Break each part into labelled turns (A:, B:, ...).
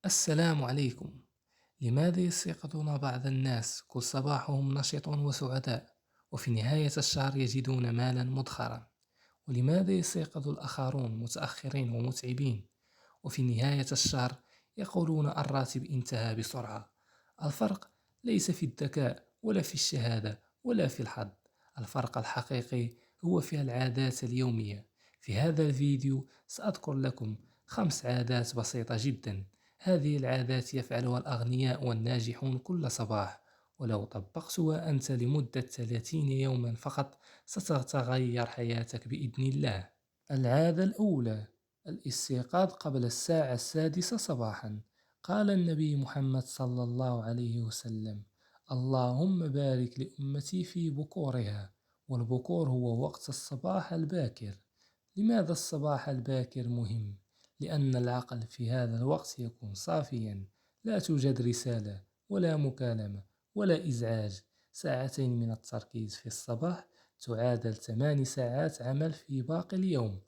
A: السلام عليكم. لماذا يستيقظون بعض الناس كل صباح وهم نشيط وسعداء، وفي نهاية الشهر يجدون مالا مدخرا؟ ولماذا يستيقظ الآخرون متأخرين ومتعبين، وفي نهاية الشهر يقولون الراتب انتهى بسرعة؟ الفرق ليس في الذكاء ولا في الشهادة ولا في الحظ. الفرق الحقيقي هو في العادات اليومية. في هذا الفيديو سأذكر لكم 5 عادات بسيطة جدا. هذه العادات يفعلها الأغنياء والناجحون كل صباح، ولو طبقتها أنت لمدة 30 يوما فقط ستتغير حياتك بإذن الله. العادة الأولى: الاستيقاظ قبل الساعة 6 صباحا. قال النبي محمد صلى الله عليه وسلم: اللهم بارك لأمتي في بكورها. والبكور هو وقت الصباح الباكر. لماذا الصباح الباكر مهم؟ لأن العقل في هذا الوقت يكون صافيا، لا توجد رسالة ولا مكالمة ولا إزعاج. ساعتين من التركيز في الصباح تعادل 8 ساعات عمل في باقي اليوم.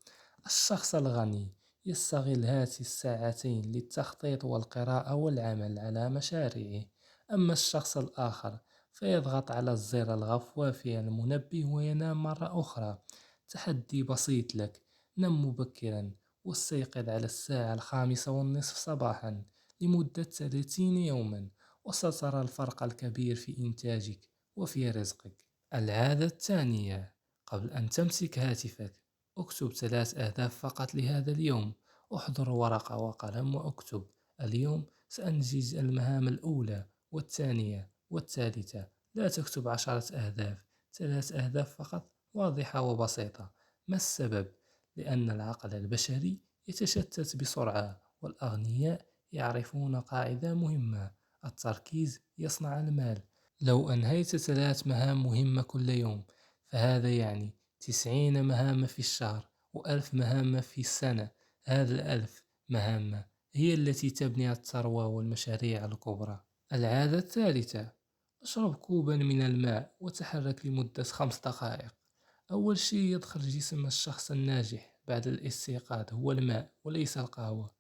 A: الشخص الغني يستغل هذه الساعتين للتخطيط والقراءة والعمل على مشاريعه. أما الشخص الآخر فيضغط على الزر الغفوة في المنبه وينام مرة أخرى. تحدي بسيط لك: نم مبكرا واستيقظ على الساعة 5:30 صباحا لمدة 30 يوما، وسترى الفرق الكبير في إنتاجك وفي رزقك. العادة الثانية: قبل أن تمسك هاتفك اكتب 3 أهداف فقط لهذا اليوم. احضر ورقة وقلم واكتب: اليوم سأنجز المهام الأولى والثانية والثالثة. لا تكتب 10 أهداف، 3 أهداف فقط، واضحة وبسيطة. ما السبب؟ لأن العقل البشري يتشتت بسرعة، والأغنياء يعرفون قاعدة مهمة: التركيز يصنع المال. لو أنهيت 3 مهام مهمة كل يوم، فهذا يعني 90 مهمة في الشهر و1000 مهمة في السنة. هذا ال1000 مهمة هي التي تبني الثروة والمشاريع الكبرى. العادة الثالثة: اشرب كوبا من الماء وتحرك لمدة 5 دقائق. أول شيء يدخل جسم الشخص الناجح بعد الاستيقاظ هو الماء وليس القهوة.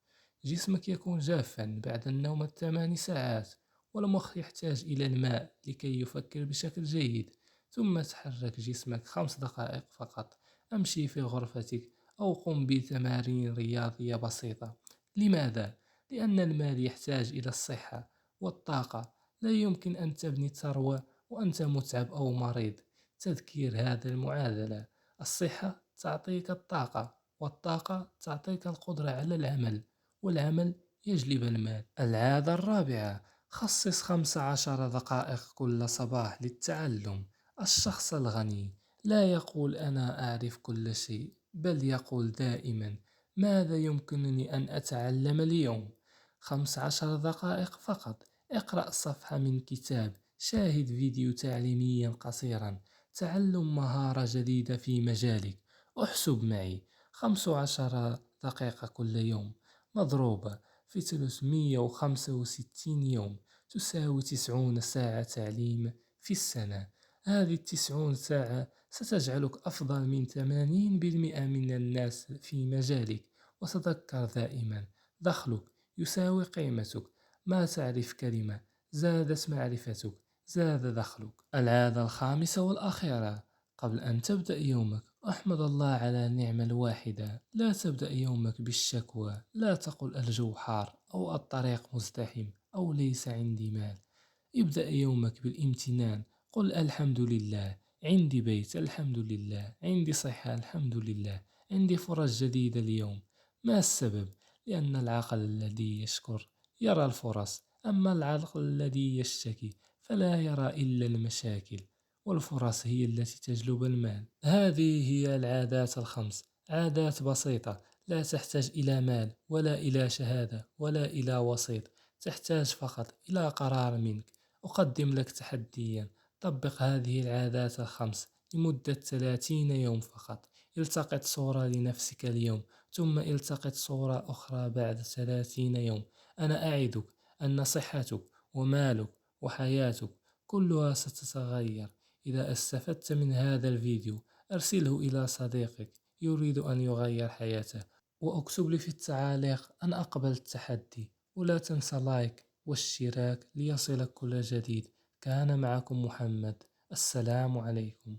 A: جسمك يكون جافا بعد النوم ال8 ساعات، والمخ يحتاج إلى الماء لكي يفكر بشكل جيد. ثم تحرك جسمك 5 دقائق فقط. أمشي في غرفتك أو قم بتمارين رياضية بسيطة. لماذا؟ لأن المال يحتاج إلى الصحة والطاقة. لا يمكن أن تبني ثروة وأنت متعب أو مريض. تذكير هذا المعادلة: الصحة تعطيك الطاقة، والطاقة تعطيك القدرة على العمل، والعمل يجلب المال. العادة الرابعة: خصص 15 دقائق كل صباح للتعلم. الشخص الغني لا يقول أنا أعرف كل شيء، بل يقول دائما: ماذا يمكنني أن أتعلم اليوم؟ 15 دقائق فقط. اقرأ صفحة من كتاب، شاهد فيديو تعليميا قصيرا، تعلم مهارة جديدة في مجالك. احسب معي: 15 دقيقة كل يوم مضروبة في 365 يوم تساوي 90 ساعة تعليم في السنة. هذه ال90 ساعة ستجعلك أفضل من 80% من الناس في مجالك. وتذكر دائما: دخلك يساوي قيمتك. ما تعرف كلمة زادت معرفتك زاد دخلك. العادة الخامسة والأخيرة: قبل أن تبدأ يومك احمد الله على النعمة الواحدة. لا تبدأ يومك بالشكوى. لا تقل الجو حار أو الطريق مزدحم أو ليس عندي مال. ابدأ يومك بالامتنان. قل الحمد لله، عندي بيت الحمد لله، عندي صحة الحمد لله، عندي فرص جديدة اليوم. ما السبب؟ لأن العقل الذي يشكر يرى الفرص، أما العقل الذي يشتكي فلا يرى إلا المشاكل، والفرص هي التي تجلب المال. هذه هي العادات ال5، عادات بسيطة لا تحتاج إلى مال ولا إلى شهادة ولا إلى وسيط. تحتاج فقط إلى قرار منك. أقدم لك تحديا: طبق هذه العادات ال5 لمدة 30 يوم فقط. التقط صورة لنفسك اليوم، ثم التقط صورة أخرى بعد 30 يوم. أنا أعدك أن صحتك ومالك وحياتك كلها ستتغير. إذا استفدت من هذا الفيديو أرسله إلى صديقك يريد أن يغير حياته، واكتب لي في التعاليق: أنا أقبل التحدي ولا تنسى لايك واشتراك ليصلك كل جديد. كان معكم محمد، السلام عليكم.